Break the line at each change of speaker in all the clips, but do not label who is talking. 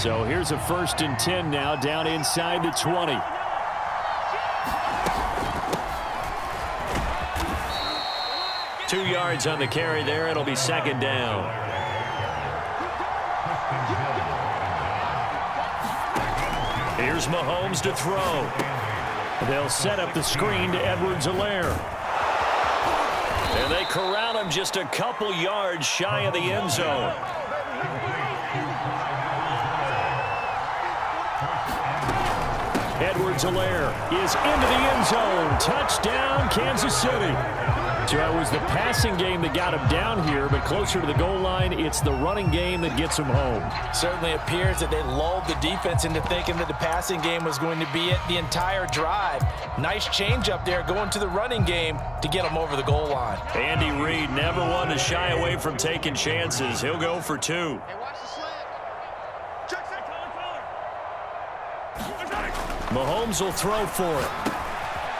So here's a 1st and 10 now, down inside the 20. Two yards on the carry there. It'll be 2nd down. Here's Mahomes to throw. They'll set up the screen to Edwards-Helaire. And they corral him just a couple yards shy of the end zone. Edwards-Helaire is into the end zone. Touchdown, Kansas City. So it was the passing game that got him down here, but closer to the goal line, it's the running game that gets him home.
Certainly appears that they lulled the defense into thinking that the passing game was going to be it the entire drive. Nice change up there going to the running game to get him over the goal line.
Andy Reid never one to shy away from taking chances. He'll go for 2. Mahomes will throw for it.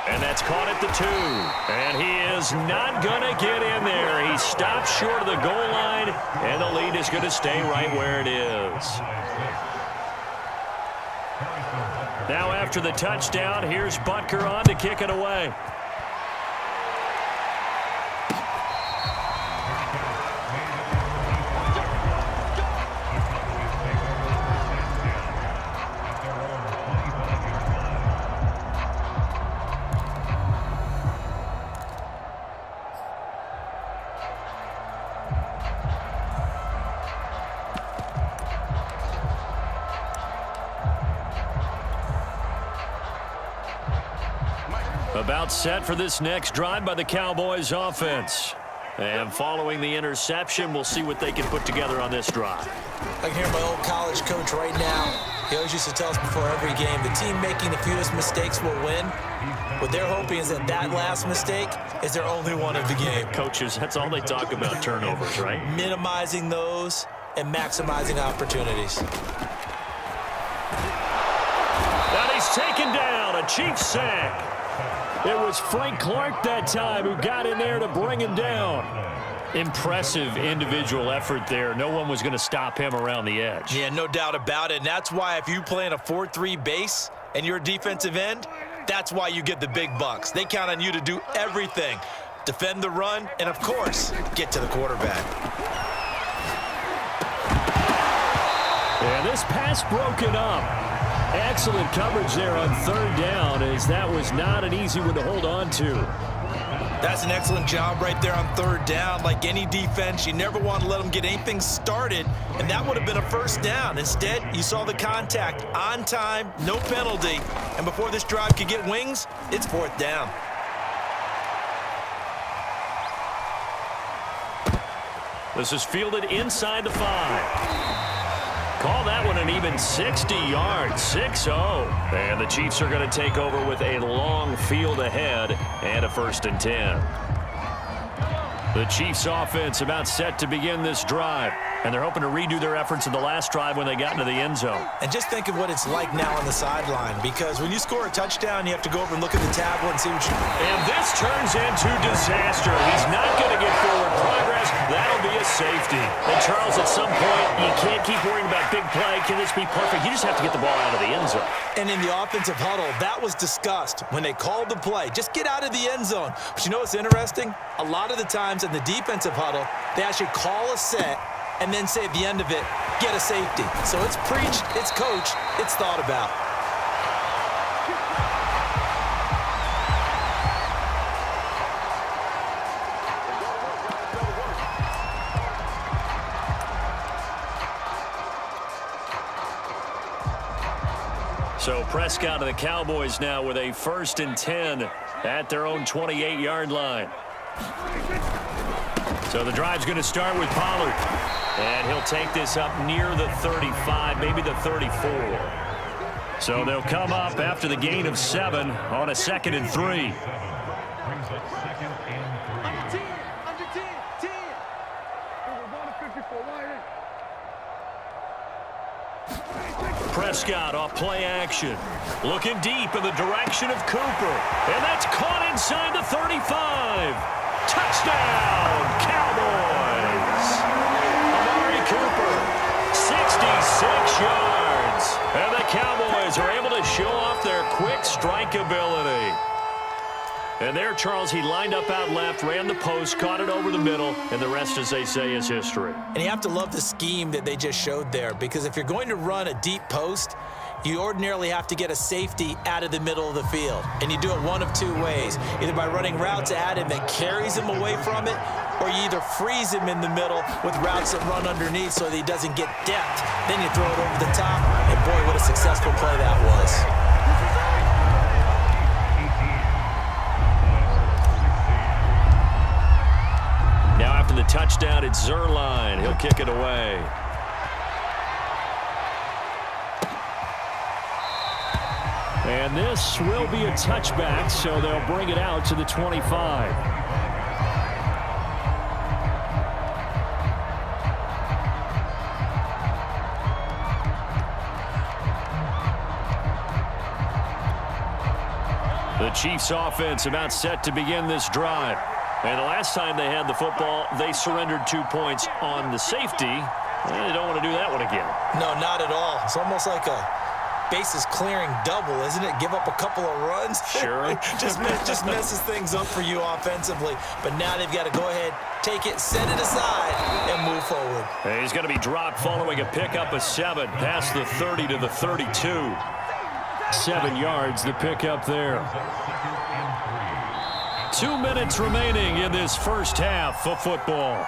And that's caught at the 2. And he is not going to get in there. He stopped short of the goal line, and the lead is going to stay right where it is. Now after the touchdown, here's Butker on to kick it away. About set for this next drive by the Cowboys offense. And following the interception, we'll see what they can put together on this drive.
I can hear my old college coach right now. He always used to tell us before every game, the team making the fewest mistakes will win. What they're hoping is that that last mistake is their only one of the game.
Coaches, that's all they talk about, turnovers, right?
Minimizing those and maximizing opportunities.
And he's taken down, a Chiefs sack. It was Frank Clark that time who got in there to bring him down. Impressive individual effort there. No one was going to stop him around the edge.
Yeah, no doubt about it. And that's why if you play in a 4-3 base and you're a defensive end, that's why you get the big bucks. They count on you to do everything. Defend the run and, of course, get to the quarterback.
And this pass broken up. Excellent coverage there on 3rd down, as that was not an easy one to hold on to.
That's an excellent job right there on 3rd down. Like any defense, you never want to let them get anything started, and that would have been a 1st down. Instead, you saw the contact on time, no penalty, and before this drive could get wings, it's 4th down.
This is fielded inside the 5. Call that one an even 60 yards, 6-0. And the Chiefs are going to take over with a long field ahead and a 1st and 10. The Chiefs offense about set to begin this drive. And they're hoping to redo their efforts in the last drive when they got into the end zone.
And just think of what it's like now on the sideline, because when you score a touchdown, you have to go over and look at the tablet and see what you...
And this turns into disaster. He's not going to get forward progress. That'll be a safety. And Charles, at some point, you can't keep worrying about big play. Can this be perfect? You just have to get the ball out of the end zone.
And in the offensive huddle, that was discussed when they called the play. Just get out of the end zone. But you know what's interesting? A lot of the times in the defensive huddle, they actually call a set and then say at the end of it, get a safety. So it's preached, it's coached, it's thought about.
So Prescott and the Cowboys now with a 1st and 10 at their own 28-yard line. So the drive's going to start with Pollard. And he'll take this up near the 35, maybe the 34. So they'll come up after the gain of 7 on a 2nd and 3. Prescott off play action. Looking deep in the direction of Cooper. And that's caught inside the 35. Touchdown, Cowboys. Amari Cooper, 60 yards. And the Cowboys are able to show off their quick strike ability. And there, Charles, he lined up out left, ran the post, caught it over the middle, and the rest, as they say, is history.
And you have to love the scheme that they just showed there, because if you're going to run a deep post, you ordinarily have to get a safety out of the middle of the field. And you do it one of two ways, either by running routes at him that carries him away from it, or you either freeze him in the middle with routes that run underneath so that he doesn't get depth. Then you throw it over the top, and boy, what a successful play that was.
Now after the touchdown, it's Zerline. He'll kick it away.
And this will be a touchback, so they'll bring it out to the 25.
The Chiefs offense about set to begin this drive. And the last time they had the football, they surrendered 2 points on the safety. And they don't want to do that one again.
No, not at all. It's almost like a bases clearing double, isn't it? Give up a couple of runs.
Sure.
just messes things up for you offensively. But now they've got to go ahead, take it, set it aside, and move forward.
And he's going to be dropped following a pickup of 7 past the 30 to the 32.
7 yards, the pickup there.
2 minutes remaining in this first half of football.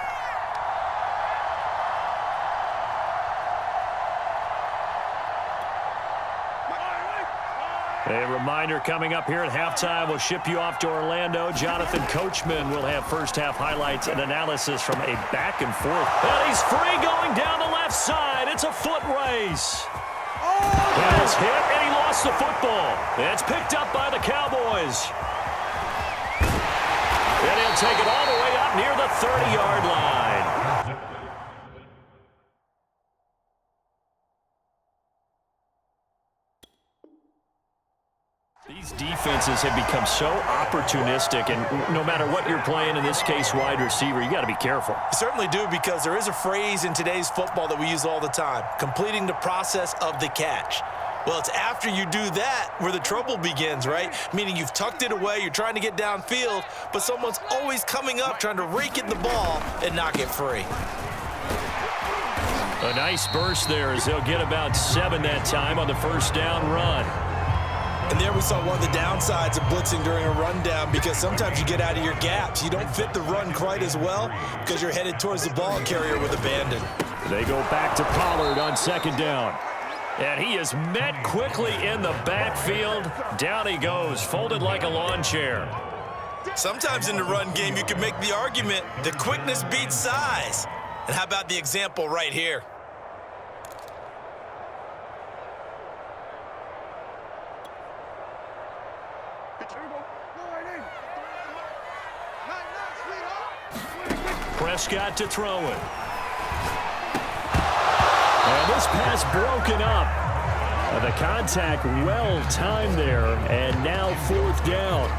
A reminder coming up here at halftime. We'll ship you off to Orlando. Jonathan Coachman will have first half highlights and analysis from a back and forth. And he's free going down the left side. It's a foot race. And it's hit, and he lost the football. It's picked up by the Cowboys. And he'll take it all the way up near the 30-yard line. These defenses have become so opportunistic, and no matter what you're playing, in this case wide receiver, you got to be careful.
You certainly do, because there is a phrase in today's football that we use all the time, completing the process of the catch. Well, it's after you do that where the trouble begins, right? Meaning you've tucked it away, you're trying to get downfield, but someone's always coming up trying to rake in the ball and knock it free.
A nice burst there as they'll get about 7 that time on the first down run.
And there we saw one of the downsides of blitzing during a rundown, because sometimes you get out of your gaps. You don't fit the run quite as well because you're headed towards the ball carrier with abandon.
They go back to Pollard on second down. And he is met quickly in the backfield. Down he goes, folded like a lawn chair.
Sometimes in the run game, you can make the argument that quickness beats size. And how about the example right here?
Prescott to throw it. And this pass broken up. The contact well-timed there, and now fourth down.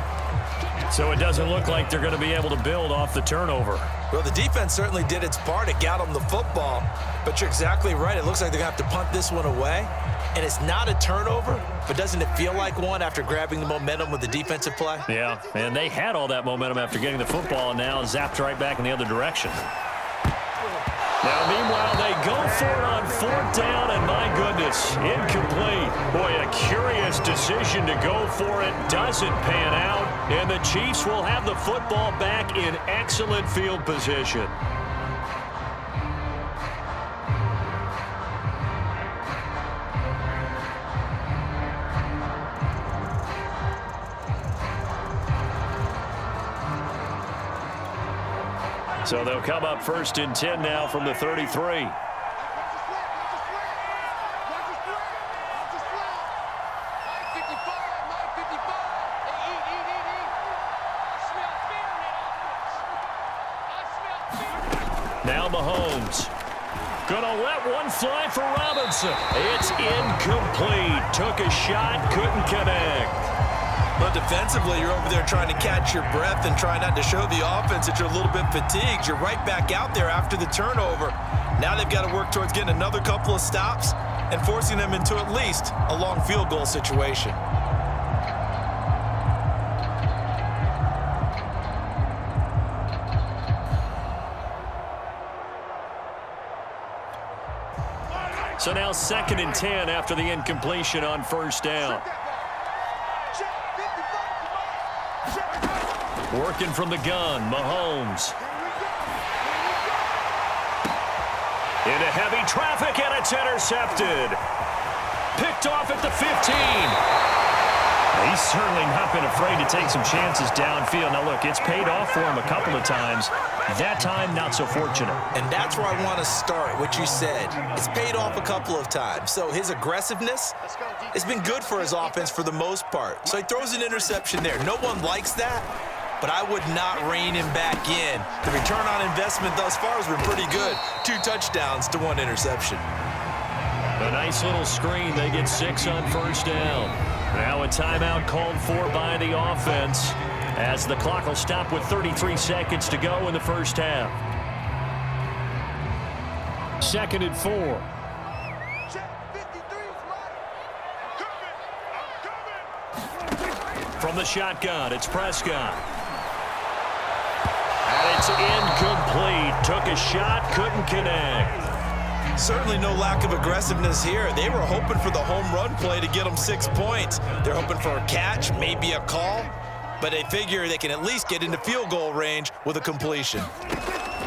So it doesn't look like they're going to be able to build off the turnover.
Well, the defense certainly did its part. It got them the football. But you're exactly right. It looks like they're going to have to punt this one away. And it's not a turnover, but doesn't it feel like one after grabbing the momentum with the defensive play?
Yeah, and they had all that momentum after getting the football, and now zapped right back in the other direction. Now, meanwhile, they go for it on fourth down, and my goodness, incomplete. Boy, a curious decision to go for it. Doesn't pan out, and the Chiefs will have the football back in excellent field position. So they'll come up first and 10 now from the 33. Now Mahomes. Gonna let one fly for Robinson. It's incomplete. Took a shot, couldn't connect.
But defensively, you're over there trying to catch your breath and try not to show the offense that you're a little bit fatigued. You're right back out there after the turnover. Now they've got to work towards getting another couple of stops and forcing them into at least a long field goal situation.
So now 2nd and 10 after the incompletion on first down. Working from the gun, Mahomes. Into heavy traffic, and it's intercepted. Picked off at the 15. He's certainly not been afraid to take some chances downfield. Now, look, it's paid off for him a couple of times. That time, not so fortunate.
And that's where I want to start, what you said. It's paid off a couple of times. So his aggressiveness has been good for his offense for the most part. So he throws an interception there. No one likes that, but I would not rein him back in. The return on investment thus far has been pretty good. 2 touchdowns to 1 interception.
A nice little screen. They get 6 on first down. Now a timeout called for by the offense as the clock will stop with 33 seconds to go in the first half. 2nd and 4. From the shotgun, it's Prescott. And it's incomplete. Took a shot, couldn't connect.
Certainly no lack of aggressiveness here. They were hoping for the home run play to get them 6 points. They're hoping for a catch, maybe a call, but they figure they can at least get into field goal range with a completion.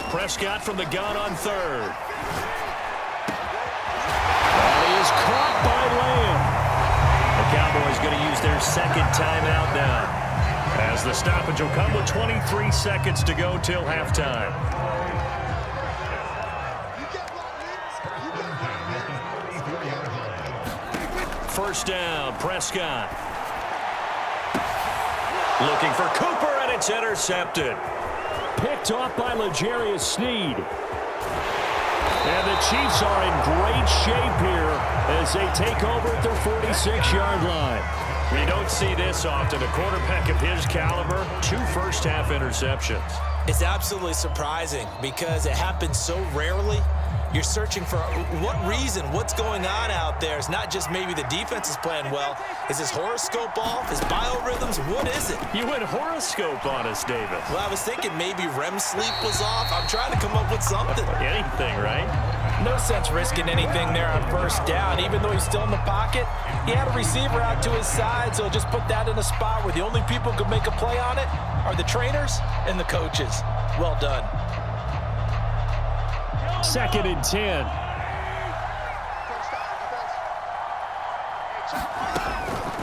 Prescott from the gun on 3rd. And he is caught by Lamb. The Cowboys going to use their 2nd timeout now, as the stoppage will come with 23 seconds to go till halftime. First down, Prescott. Looking for Cooper, and it's intercepted. Picked off by L'Jarius Sneed. And the Chiefs are in great shape here as they take over at their 46-yard line. We don't see this often. A quarterback of his caliber, 2 first-half interceptions.
It's absolutely surprising because it happens so rarely. You're searching for what reason, what's going on out there. It's not just maybe the defense is playing well. Is his horoscope off? His biorhythms? What is it?
You went horoscope on us, David.
Well, I was thinking maybe REM sleep was off. I'm trying to come up with something.
Anything, right?
No sense risking anything there on first down. Even though he's still in the pocket, he had a receiver out to his side, so just put that in a spot where the only people who can make a play on it are the trainers and the coaches. Well done.
2nd and 10.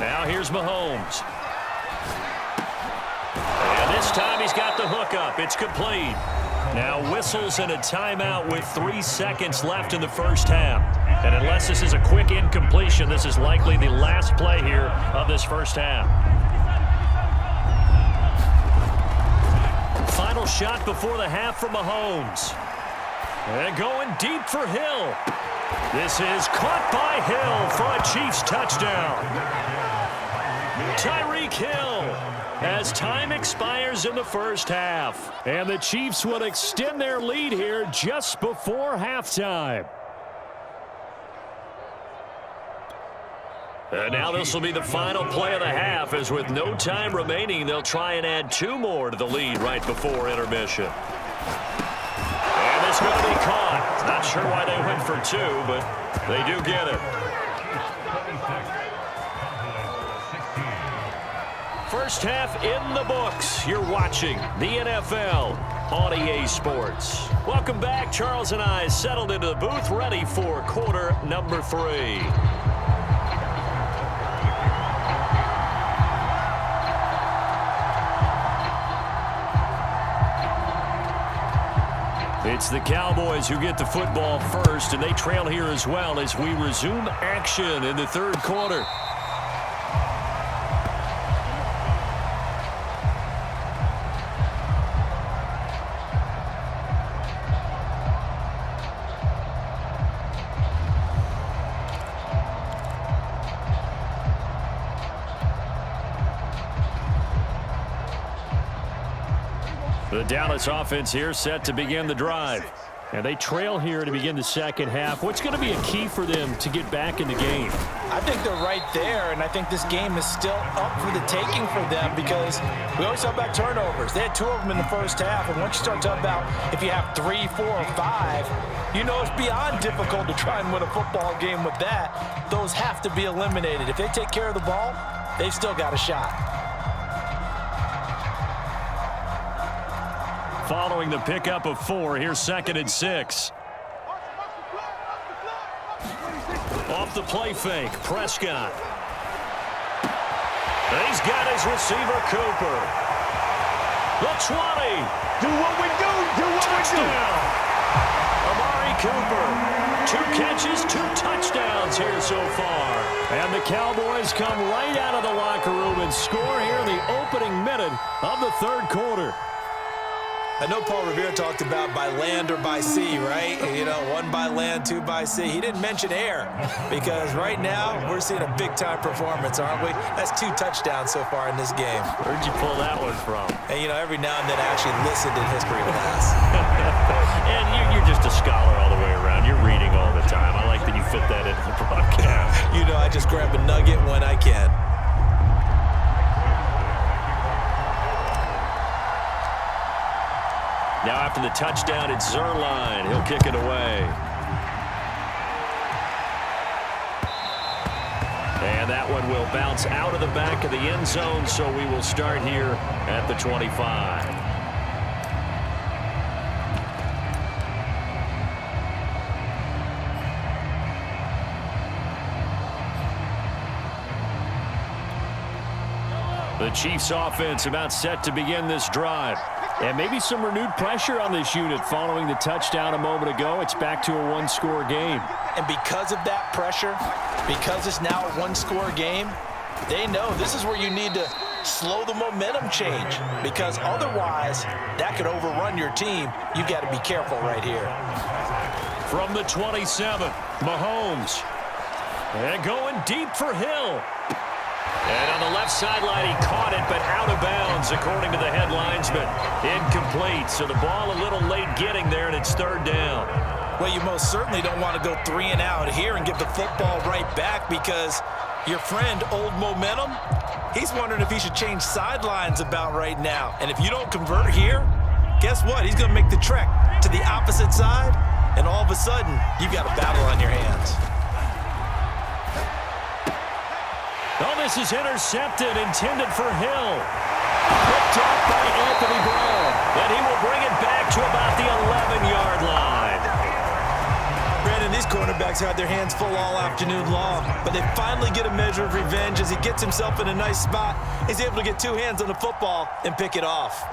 Now here's Mahomes. And this time he's got the hook up. It's complete. Now whistles and a timeout with 3 seconds left in the first half. And unless this is a quick incompletion, this is likely the last play here of this first half. Final shot before the half from Mahomes. And going deep for Hill. This is caught by Hill for a Chiefs touchdown. Tyreek Hill as time expires in the first half. And the Chiefs will extend their lead here just before halftime. And now this will be the final play of the half, as with no time remaining, they'll try and add 2 more to the lead right before intermission. And it's going to be caught. Not sure why they went for 2, but they do get it. First half in the books. You're watching the NFL on EA Sports. Welcome back. Charles and I settled into the booth, ready for quarter number 3. It's the Cowboys who get the football first, and they trail here as well as we resume action in the third quarter. The Dallas offense here set to begin the drive. And they trail here to begin the second half. What's going to be a key for them to get back in the game?
I think they're right there, and I think this game is still up for the taking for them because we always talk about turnovers. They had 2 of them in the first half, and once you start talking about if you have 3, 4, or 5, you know it's beyond difficult to try and win a football game with that. Those have to be eliminated. If they take care of the ball, they've still got a shot.
Following the pickup of 4, here's 2nd and 6. Off the play fake, Prescott. He's got his receiver, Cooper. The 20.
Do what we do. Do what
Touchdown.
we do.
Amari Cooper. 2 catches, 2 touchdowns here so far. And the Cowboys come right out of the locker room and score here in the opening minute of the 3rd quarter.
I know Paul Revere talked about by land or by sea, right? You know, 1 by land, 2 by sea. He didn't mention air because right now we're seeing a big-time performance, aren't we? That's 2 touchdowns so far in this game.
Where'd you pull that one from?
And, you know, every now and then I actually listened in history class.
And you're just a scholar all the way around. You're reading all the time. I like that you fit that into the broadcast.
You know, I just grab a nugget when I can.
Now after the touchdown, it's Zerline. He'll kick it away. And that one will bounce out of the back of the end zone, so we will start here at the 25. The Chiefs offense about set to begin this drive. And maybe some renewed pressure on this unit following the touchdown a moment ago. It's back to a 1-score game.
And because of that pressure, because it's now a 1-score game, they know this is where you need to slow the momentum change because otherwise that could overrun your team. You've got to be careful right here.
From the 27, Mahomes. And going deep for Hill. And on the left sideline, he caught it, but out of bounds, according to the head linesman. Incomplete, so the ball a little late getting there, and it's 3rd down.
Well, you most certainly don't want to go 3 and out here and give the football right back because your friend, Old Momentum, he's wondering if he should change sidelines about right now. And if you don't convert here, guess what? He's going to make the trek to the opposite side, and all of a sudden, you've got a battle on your hands.
Oh, this is intercepted, intended for Hill. Picked up by Anthony Brown. And he will bring it back to about the 11-yard line.
Brandon, these cornerbacks had their hands full all afternoon long, but they finally get a measure of revenge as he gets himself in a nice spot. He's able to get 2 hands on the football and pick it off.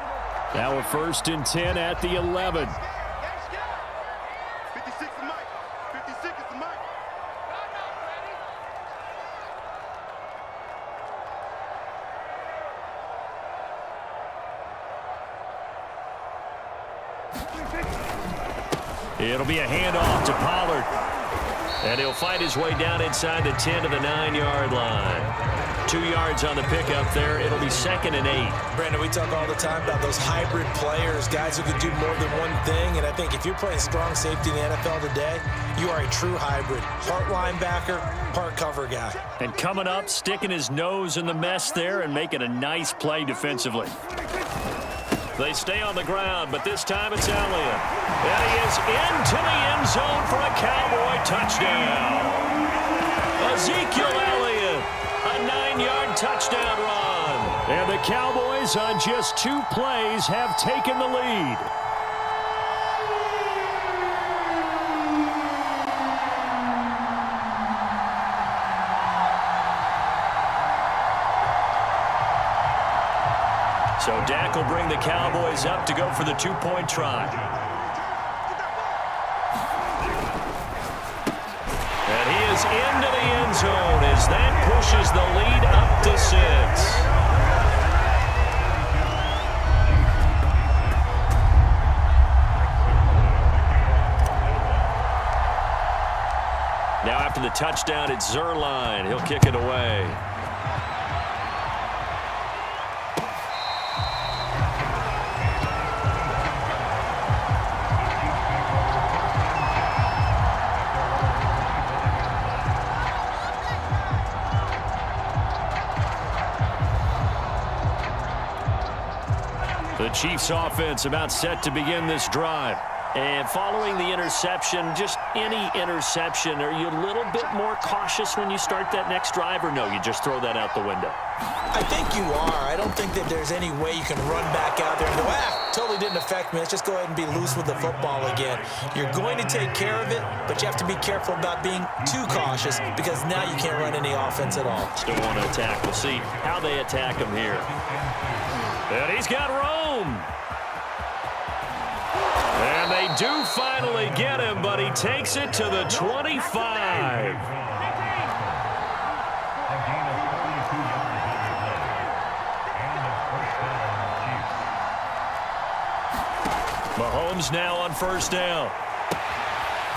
Now a 1st and 10 at the 11. It'll be a handoff to Pollard. And he'll fight his way down inside the 10 to the 9-yard line. 2 yards on the pickup there. It'll be 2nd and 8.
Brandon, we talk all the time about those hybrid players, guys who can do more than one thing. And I think if you're playing strong safety in the NFL today, you are a true hybrid. Part linebacker, part cover guy.
And coming up, sticking his nose in the mess there and making a nice play defensively. They stay on the ground, but this time it's Elliott. And he is into the end zone for a Cowboy touchdown. Ezekiel Elliott, a 9-yard touchdown run. And the Cowboys on just 2 plays have taken the lead. So Dak will bring the Cowboys up to go for the 2-point try. And he is into the end zone as that pushes the lead up to 6. Now after the touchdown, it's Zerline. He'll kick it away.
Chiefs offense about set to begin this drive.
And following the interception, just any interception, are you a little bit more cautious when you start that next drive, or no, you just throw that out the window?
I think you are. I don't think that there's any way you can run back out there and go, totally didn't affect me. Let's just go ahead and be loose with the football again. You're going to take care of it, but you have to be careful about being too cautious because now you can't run any offense at all.
Still want to attack. We'll see how they attack him here.
And he's got Rome. And they do finally get him, but he takes it to the 25. Mahomes now on first down.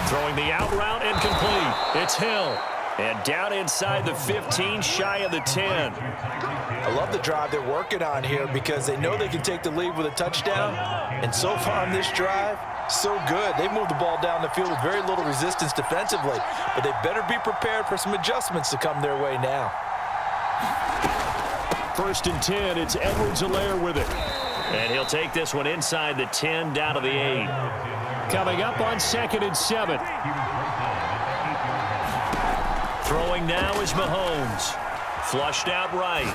Throwing the out route incomplete. It's Hill. And down inside the 15, shy of the 10.
I love the drive they're working on here because they know they can take the lead with a touchdown. And so far on this drive, so good. They moved the ball down the field with very little resistance defensively. But they better be prepared for some adjustments to come their way now.
1st and 10, it's Edwards-Helaire with it.
And he'll take this one inside the 10, down to the 8.
Coming up on 2nd and 7.
Throwing now is Mahomes. Flushed out right.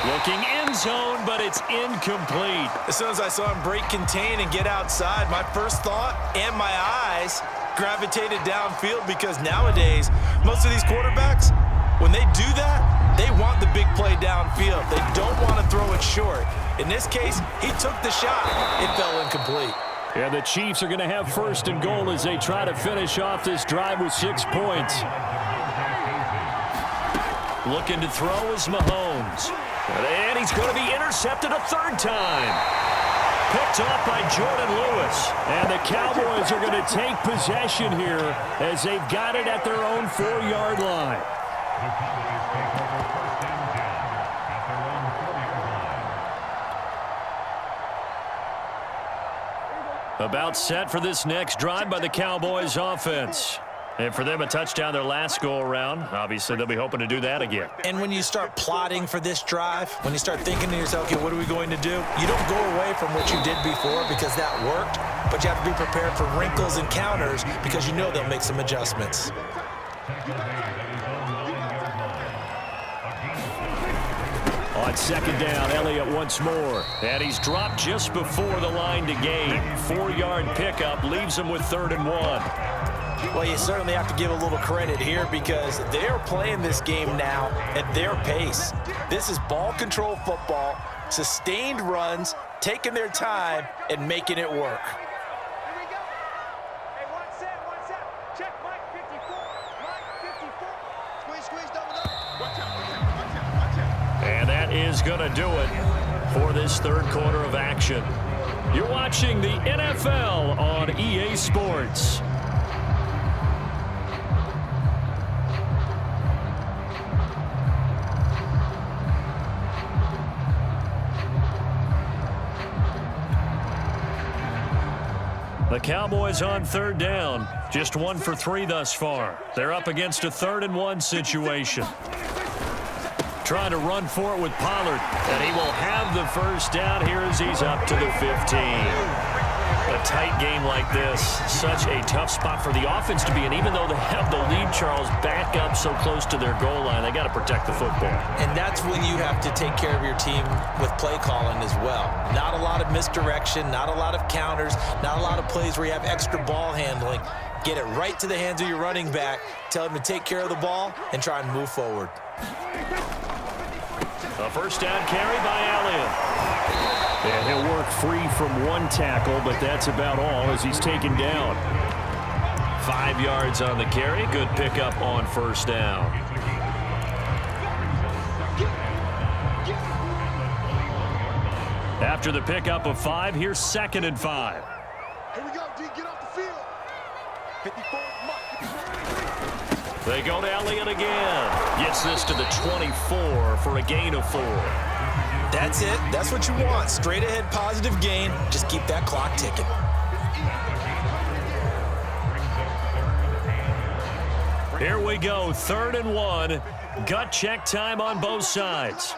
Looking end zone, but it's incomplete.
As soon as I saw him break contain and get outside, my first thought and my eyes gravitated downfield because nowadays, most of these quarterbacks, when they do that, they want the big play downfield. They don't want to throw it short. In this case, he took the shot. It fell incomplete.
And the Chiefs are going to have 1st and goal as they try to finish off this drive with 6 points.
Looking to throw is Mahomes. And he's going to be intercepted a 3rd time. Picked off by Jordan Lewis.
And the Cowboys are going to take possession here as they've got it at their own 4-yard line.
About set for this next drive by the Cowboys offense. And for them, a touchdown their last go-around. Obviously, they'll be hoping to do that again.
And when you start plotting for this drive, when you start thinking to yourself, okay, what are we going to do? You don't go away from what you did before because that worked, but you have to be prepared for wrinkles and counters because you know they'll make some adjustments.
On 2nd down, Elliott once more.
And he's dropped just before the line to gain. 4-yard pickup leaves him with 3rd and 1.
Well, you certainly have to give a little credit here because they're playing this game now at their pace. This is ball control football, sustained runs, taking their time, and making it work.
Here we go. Hey, one set. Check Mike 54. Mike 54. Squeeze, double up. Watch out.
And that is going to do it for this 3rd quarter of action. You're watching the NFL on EA Sports. The Cowboys on 3rd down. Just 1 for 3 thus far. They're up against a 3rd and 1 situation. Trying to run for it with Pollard. And he will have the 1st down here as he's up to the 15. A tight game like this, such a tough spot for the offense to be in. Even though they have the lead, Charles, back up so close to their goal line, they got to protect the football.
And that's when you have to take care of your team with play calling as well. Not a lot of misdirection, not a lot of counters, not a lot of plays where you have extra ball handling. Get it right to the hands of your running back, tell him to take care of the ball, and try and move forward.
A 1st down carry by Elliott.
And he'll work free from 1 tackle, but that's about all as he's taken down.
5 yards on the carry. Good pickup on 1st down. After the pickup of 5, here's 2nd and 5.
Here we go, D. Get off the field. 54, Mike.
They go to Elliott again. Gets this to the 24 for a gain of 4.
That's it. That's what you want. Straight ahead positive gain. Just keep that clock ticking.
Here we go. 3rd and 1. Gut check time on both sides.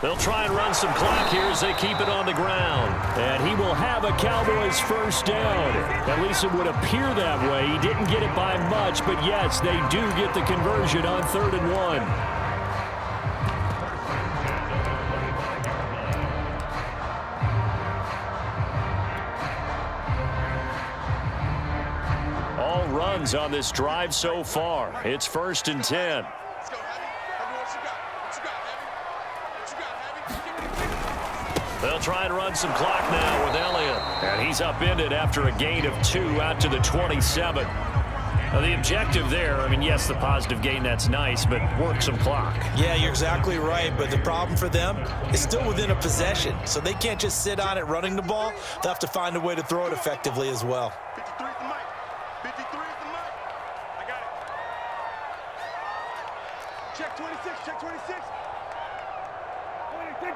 They'll try and run some clock here as they keep it on the ground.
And he will have a Cowboys first down. At least it would appear that way. He didn't get it by much, but yes, they do get the conversion on 3rd and 1. All runs on this drive so far. It's 1st and 10.
Let's go, Heavy. Heavy, what you got? What you got, Heavy? What you got, Heavy?
They'll try and run some clock now with Elliott. And he's upended after a gain of 2 out to the 27. Now, the objective there, I mean, yes, the positive gain, that's nice, but work some clock.
Yeah, you're exactly right, but the problem for them is still within a possession, so they can't just sit on it running the ball. They'll have to find a way to throw it effectively as well.
53 is the mic. 53 is the mic. I got it. Check 26. Check 26. 26.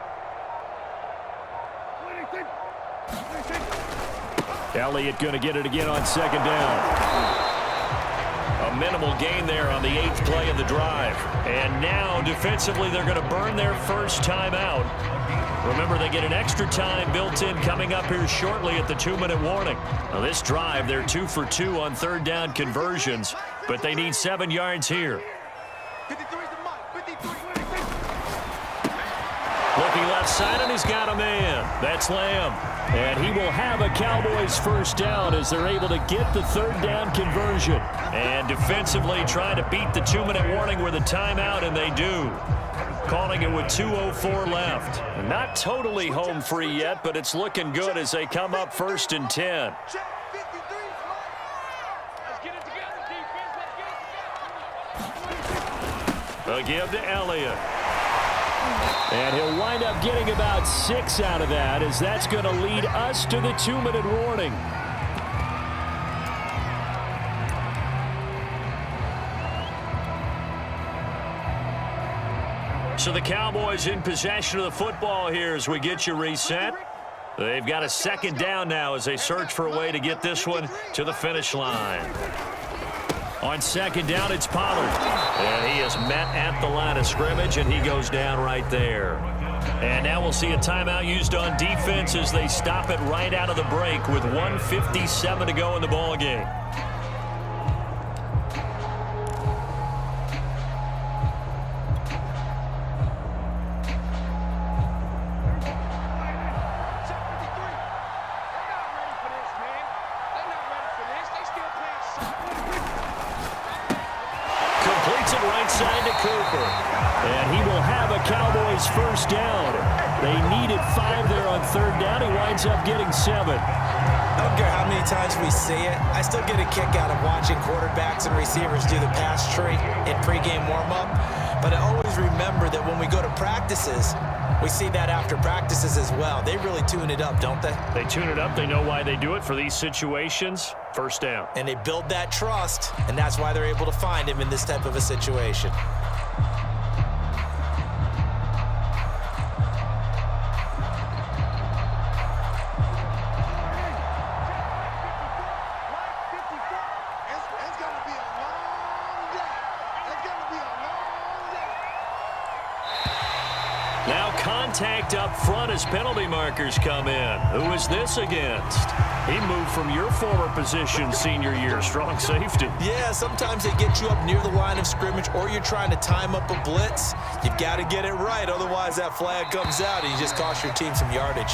26.
Elliott going to get it again on 2nd down.
A minimal gain there on the 8th play of the drive. And now, defensively, they're going to burn their first timeout. Remember, they get an extra time built in coming up here shortly at the 2-minute warning. Now, this drive, they're 2 for 2 on 3rd down conversions, but they need 7 yards here.
53 is the mic. 53.
Looking left side, and he's got a man. That's Lamb.
And he will have a Cowboys first down as they're able to get the 3rd down conversion.
And defensively trying to beat the 2-minute warning with a timeout, and they do. Calling it with 2:04 left. Not totally home free yet, but it's looking good as they come up 1st and 10.
Check 53 is the mic. Let's get it together, defense. Let's get it together.
They'll give to Elliott.
And he'll wind up getting about 6 out of that, as that's going to lead us to the 2-minute warning.
So the Cowboys in possession of the football here as we get you reset. They've got a 2nd down now as they search for a way to get this one to the finish line. On 2nd down, it's Pollard. And he is met at the line of scrimmage, and he goes down right there. And now we'll see a timeout used on defense as they stop it right out of the break with 1:57 to go in the ballgame.
And he will have a Cowboys first down. They needed 5 there on 3rd down. He winds up getting 7.
I don't care how many times we see it. I still get a kick out of watching quarterbacks and receivers do the pass tree in pregame warm-up. But I always remember that when we go to practices, we see that after practices as well. They really tune it up, don't they?
They tune it up. They know why they do it for these situations. First down.
And they build that trust, and that's why they're able to find him in this type of a situation.
Contact up front as penalty markers come in. Who is this against? He moved from your former position senior year, strong safety.
Yeah, sometimes they get you up near the line of scrimmage or you're trying to time up a blitz. You've got to get it right, otherwise that flag comes out and you just cost your team some yardage.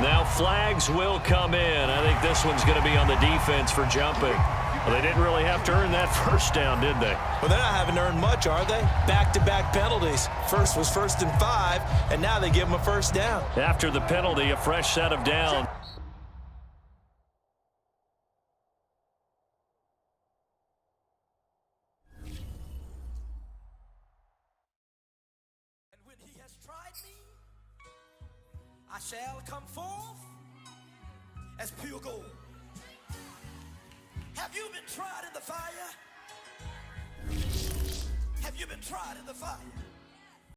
Now flags will come in. I think this one's going to be on the defense for jumping. Well, they didn't really have to earn that first down, did they?
Well, they're not having to earn much, are they? Back-to-back penalties. First was 1st and 5, and now they give them a first down.
After the penalty, a fresh set of down.
And when he has tried me, I shall come forth as pure gold. Have you been tried in the fire? Have you been tried in the fire?